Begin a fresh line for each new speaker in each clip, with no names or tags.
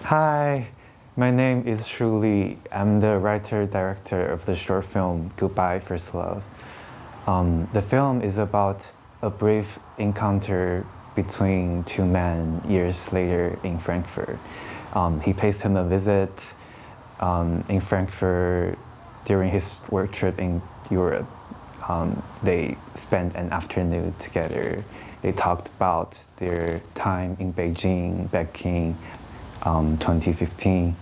Hi, my name is Shuli. I'm the writer-director of the short film Goodbye, First Love. The film is about a brief encounter between two men years later in Frankfurt. He pays him a visit in Frankfurt during his work trip in Europe. They spent an afternoon together. They talked about their time in Beijing back in 2015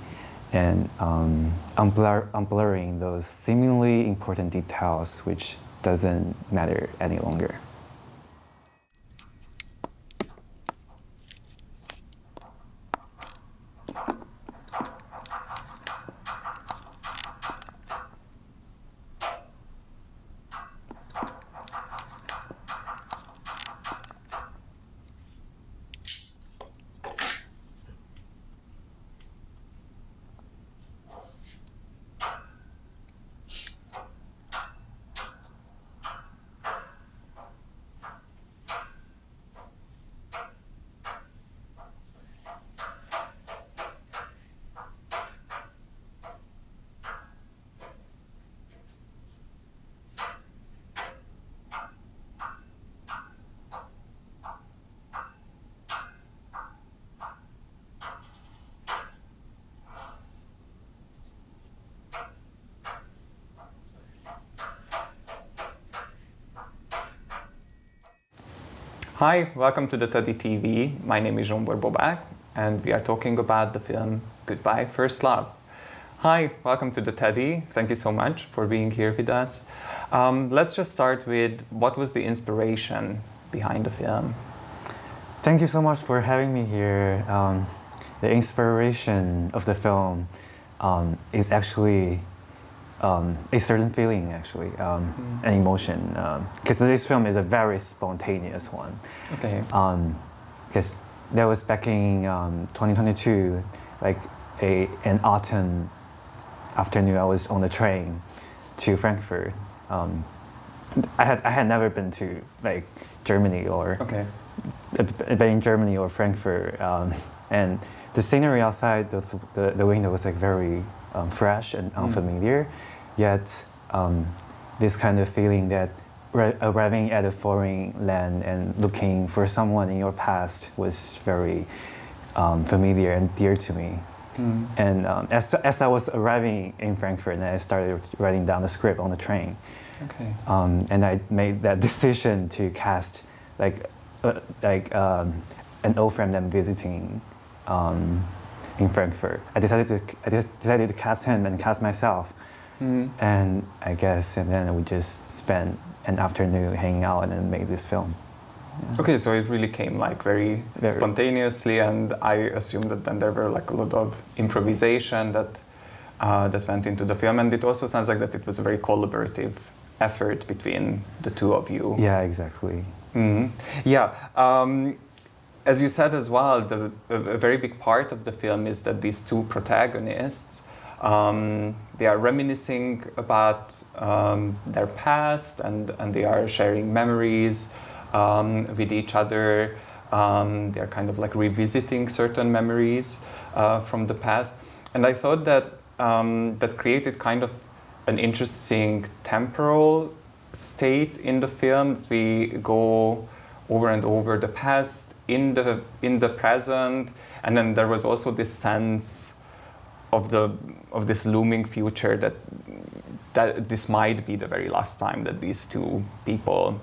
and unblurring those seemingly important details which doesn't matter any longer.
Hi, welcome to the Teddy TV. My name is Zsombor Bobák, and we are talking about the film Goodbye, First Love. Hi, welcome to the Teddy. Thank you so much for being here with us. Let's just start with what was the inspiration behind the film?
Thank you so much for having me here. The inspiration of the film is actually a certain feeling, actually, an emotion. Because this film is a very spontaneous one.
Okay.
Because that was back in 2022, like an autumn afternoon. I was on the train to Frankfurt. I had never been to like Germany or been in Germany or Frankfurt, and the scenery outside the window was like very fresh and unfamiliar. Yet this kind of feeling that arriving at a foreign land and looking for someone in your past was very familiar and dear to me. And as I was arriving in Frankfurt, and I started writing down the script on the train.
Okay.
And I made that decision to cast an old friend I'm visiting in Frankfurt. I decided to cast him and cast myself. And then we just spent an afternoon hanging out and then made this film. Yeah.
Okay, so it really came like very spontaneously, and I assume that then there were like a lot of improvisation that went into the film, and it also sounds like that it was a very collaborative effort between the two of you.
Yeah, exactly.
Yeah. As you said as well, a very big part of the film is that these two protagonists, they are reminiscing about their past, and they are sharing memories with each other. They are kind of like revisiting certain memories from the past. And I thought that that created kind of an interesting temporal state in the film, that we go over and over the past in the present, and then there was also this sense of this looming future that this might be the very last time that these two people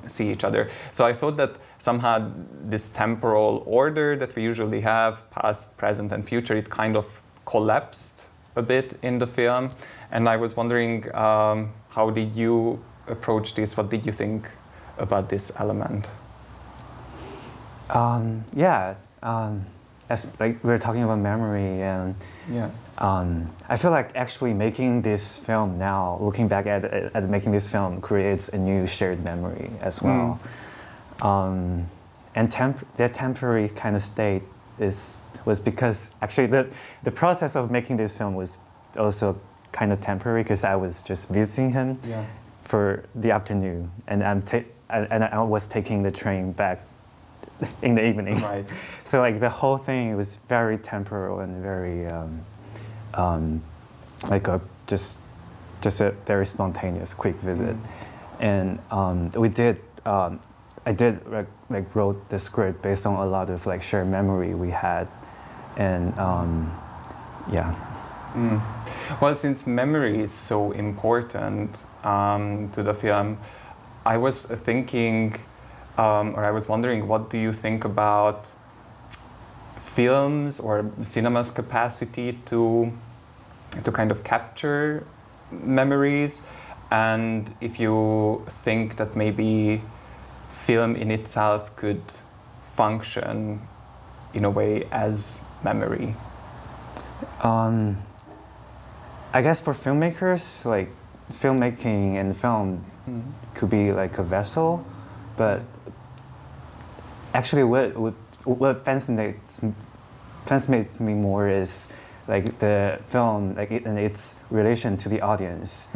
see each other. So I thought that somehow this temporal order that we usually have, past, present, and future, it kind of collapsed a bit in the film. And I was wondering, how did you approach this? What did you think about this element?
As like we were talking about memory, and I feel like actually making this film now, looking back at making this film, creates a new shared memory as well. And that temporary kind of state was because actually the process of making this film was also kind of temporary, because I was just visiting him for the afternoon, and I was taking the train back in the evening.
Right.
So like the whole thing was very temporal and very like just a very spontaneous, quick visit. And we did. I did like wrote the script based on a lot of like shared memory we had, and yeah.
Well, since memory is so important to the film, I was thinking, or I was wondering, what do you think about films or cinema's capacity to kind of capture memories, and if you think that maybe film in itself could function in a way as memory?
I guess for filmmakers, like filmmaking and film could be like a vessel, but actually what fascinates me more is like the film, like and its relation to the audience,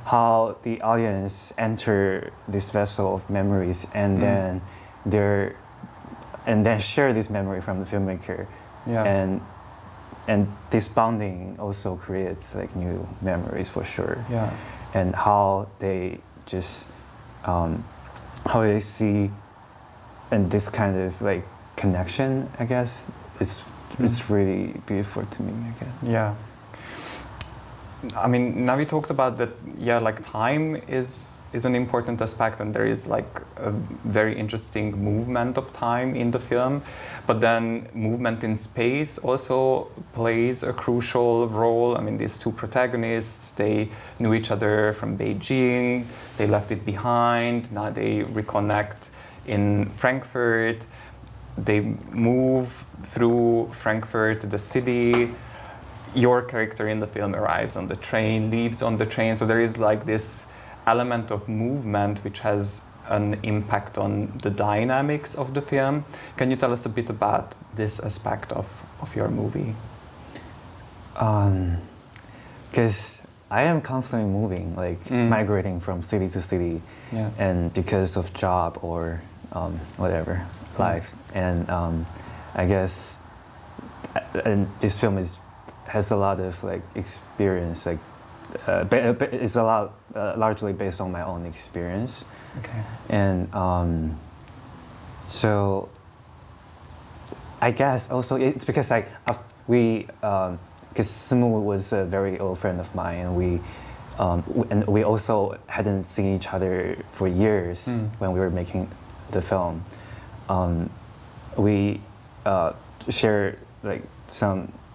how the audience enter this vessel of memories and then share this memory from the filmmaker, and this bonding also creates like new memories for sure.
Yeah.
And how they just how they see, and this kind of like connection, I guess, it's really beautiful to me, I guess.
Yeah. I mean, now we talked about that. Yeah, like time is an important aspect, and there is like a very interesting movement of time in the film. But then movement in space also plays a crucial role. I mean, these two protagonists, they knew each other from Beijing. They left it behind. Now they reconnect in Frankfurt. They move through Frankfurt, the city. Your character in the film arrives on the train, leaves on the train. So there is like this element of movement which has an impact on the dynamics of the film. Can you tell us a bit about this aspect of your movie?
Because I am constantly moving, like migrating from city to city, and because of job or whatever, life. And I guess and this film has a lot of like experience, like it's a lot largely based on my own experience.
Okay.
And so I guess also it's because because Sumu was a very old friend of mine, and we also hadn't seen each other for years when we were making the film. We share like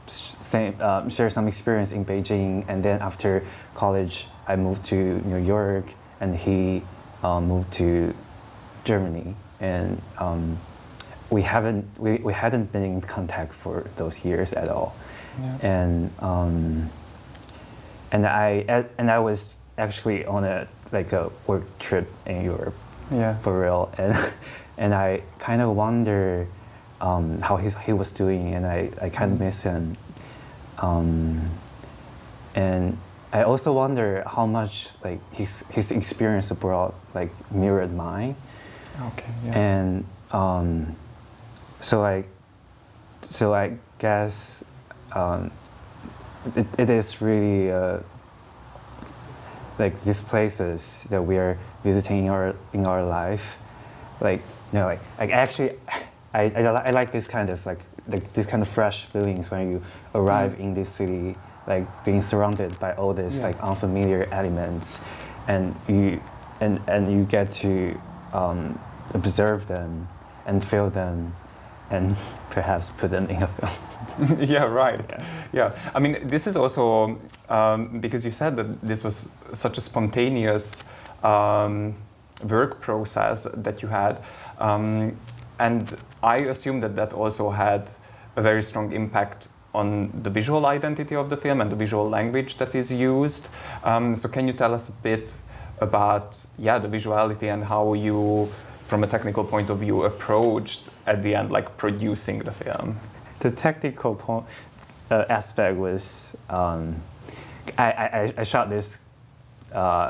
share some experience in Beijing, and then after college I moved to New York and he moved to Germany, and we hadn't been in contact for those years at all. And I was actually on a work trip in Europe, for real, and I kind of wonder how he was doing, and I kind of miss him, and I also wonder how much like his experience abroad like mirrored mine.
Okay.
And so I guess it is really like these places that we are visiting in our life, like actually I like this kind of like these kind of fresh feelings when you arrive in this city, like being surrounded by all these like unfamiliar elements, and you get to observe them and feel them, and perhaps put them in a film.
Yeah, right. Yeah. I mean, this is also because you said that this was such a spontaneous work process that you had, and I assume that also had a very strong impact on the visual identity of the film and the visual language that is used. So can you tell us a bit about the visuality and how you, from a technical point of view, approached at the end like producing the film?
The technical aspect was I shot this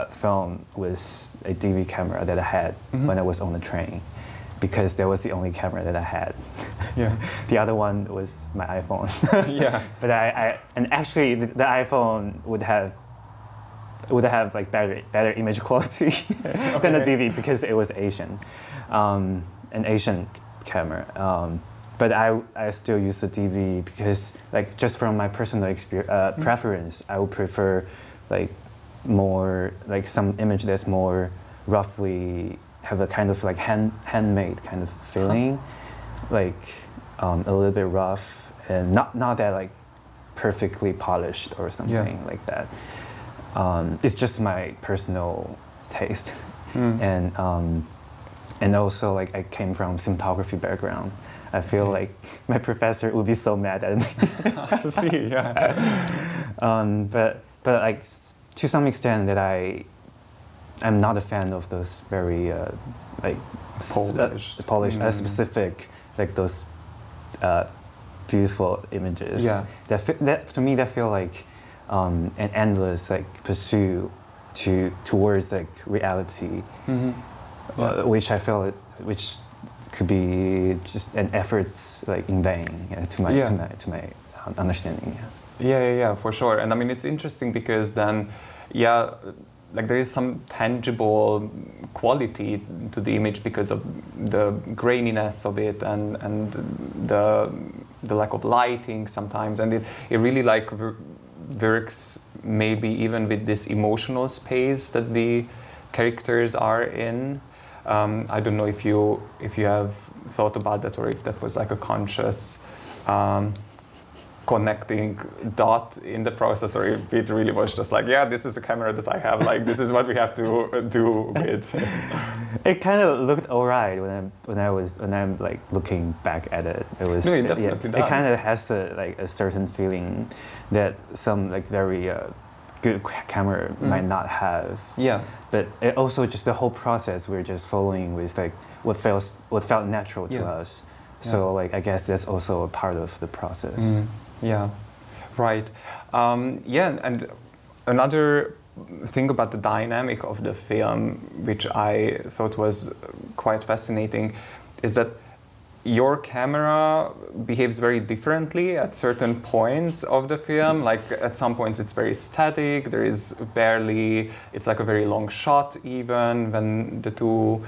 film with a DV camera that I had when I was on the train, because that was the only camera that I had.
Yeah.
The other one was my iPhone.
Yeah.
But and actually the iPhone would have like better image quality than the DV because it was Asian, an Asian camera. But I still use the DV because like just from my personal preference, I would prefer like more like some image that's more roughly have a kind of like handmade kind of feeling, like a little bit rough and not that like perfectly polished or something like that. It's just my personal taste, and also like I came from cinematography background. I feel like my professor would be so mad at me.
I see, yeah.
But like to some extent that I'm not a fan of those very like polished, specific like those beautiful images.
Yeah.
That to me that feel like an endless like pursuit towards like reality, which I feel which could be just an efforts like in vain to my understanding.
Yeah, for sure. And I mean, it's interesting because then, like there is some tangible quality to the image because of the graininess of it and the lack of lighting sometimes, and it really like works maybe even with this emotional space that the characters are in. I don't know if you have thought about that or if that was like a conscious connecting dot in the process, or if it really was just like, yeah, this is the camera that I have, like this is what we have to do with.
It kind of looked alright when I'm like looking back at it. It was
it definitely does.
It kind of has a certain feeling that some like very good camera might not have.
Yeah.
But it also just the whole process we're just following with like what felt natural to us. So like I guess that's also a part of the process.
Yeah, right. And another thing about the dynamic of the film, which I thought was quite fascinating, is that your camera behaves very differently at certain points of the film. Like at some points it's very static, it's like a very long shot even when the two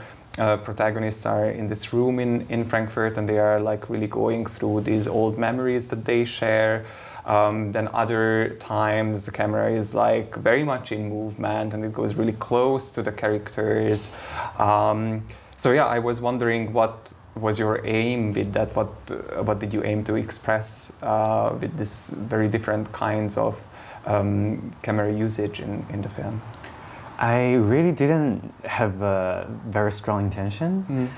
protagonists are in this room in Frankfurt and they are like really going through these old memories that they share. Then other times the camera is like very much in movement and it goes really close to the characters. So yeah, I was wondering what was your aim with that? What did you aim to express with this very different kinds of camera usage in the film?
I really didn't have a very strong intention,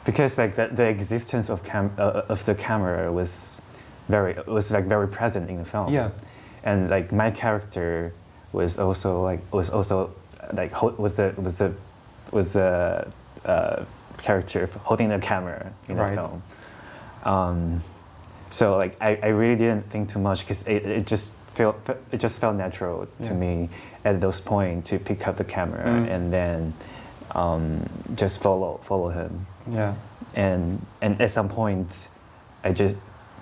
because like the existence of the camera was very present in the film.
Yeah,
and like my character was the character holding the camera in the film. So like I really didn't think too much because it just felt natural to me at those points to pick up the camera and then just follow him.
Yeah.
And at some point,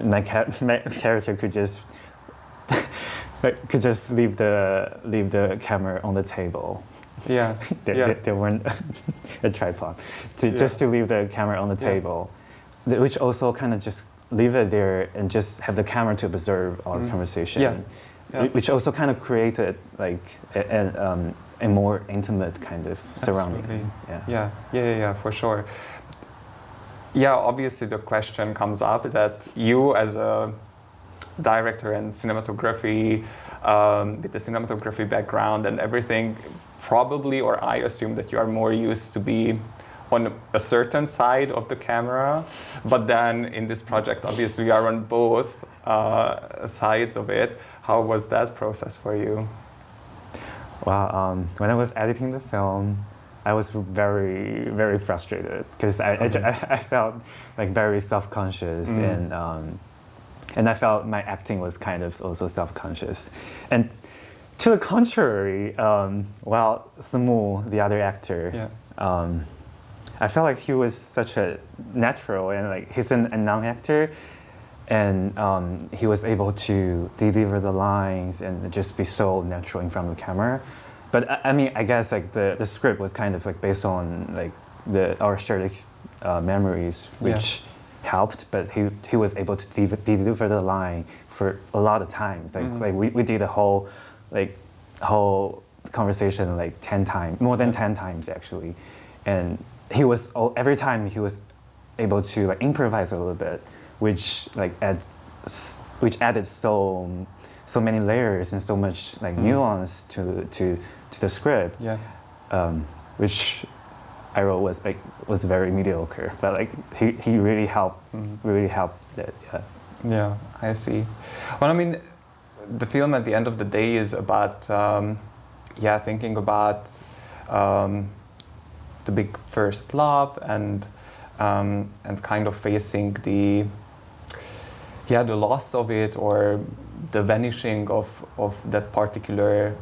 my character could just leave the camera on the table.
Yeah.
There weren't a tripod just to leave the camera on the table, which also kind of just leave it there and just have the camera to observe our conversation, which also kind of created like a more intimate kind of surrounding. Yeah, for sure. Yeah, obviously the question comes up that you as a director and cinematography, with the cinematography background and everything, probably, or I assume that you are more used to be on a certain side of the camera, but then in this project, obviously, you are on both sides of it. How was that process for you? Well, when I was editing the film, I was very, very frustrated because I felt like very self-conscious and I felt my acting was kind of also self-conscious. And to the contrary, Samu, the other actor, I felt like he was such a natural, and like he's a non-actor, and he was able to deliver the lines and just be so natural in front of the camera. But I mean, I guess like the script was kind of like based on like our shared memories, which helped. But he was able to deliver the line for a lot of times. Like we did the whole conversation like 10 times, more than 10 times actually, and he was every time he was able to like improvise a little bit, which added so many layers and so much like nuance to the script.
Yeah.
Which I wrote was very mediocre, but like he really helped it. Yeah.
Yeah, I see. Well, I mean, the film at the end of the day is about thinking about the big first love and kind of facing the loss of it, or the vanishing of that particular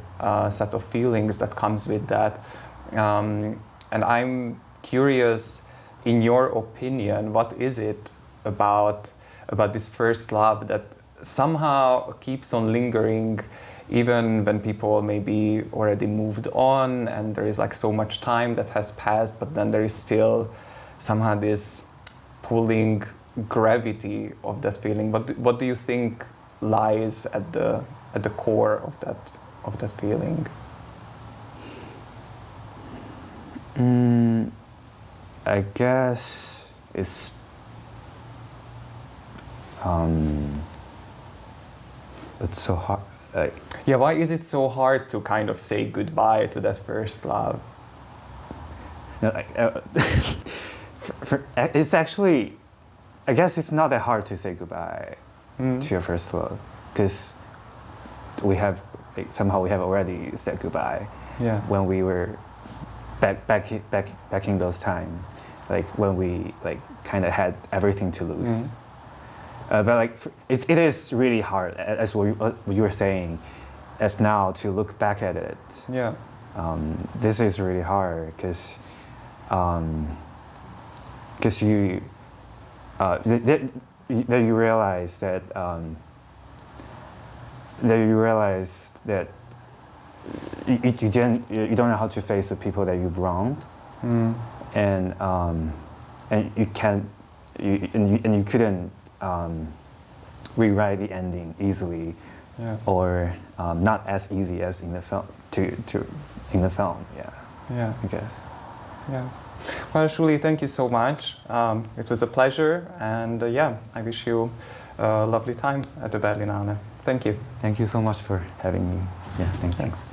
set of feelings that comes with that. And I'm curious, in your opinion, what is it about this first love that somehow keeps on lingering, even when people maybe already moved on and there is like so much time that has passed, but then there is still somehow this pulling gravity of that feeling. What do you think lies at the core of that feeling?
I guess it's so hard.
Why is it so hard to kind of say goodbye to that first love?
No, it's actually, I guess it's not that hard to say goodbye to your first love, because we have already said goodbye.
Yeah.
When we were back in those times, like when we like kind of had everything to lose. But like it is really hard, as what you were saying, as now to look back at it.
Yeah.
This is really hard because you you realize that you don't know how to face the people that you've wronged, and you couldn't rewrite the ending easily, or not as easy as in the film in the film. Yeah, I guess.
Yeah. Well, Shuli, thank you so much. It was a pleasure, and I wish you a lovely time at the Berlinale. Thank you.
Thank you so much for having me. Yeah, thanks.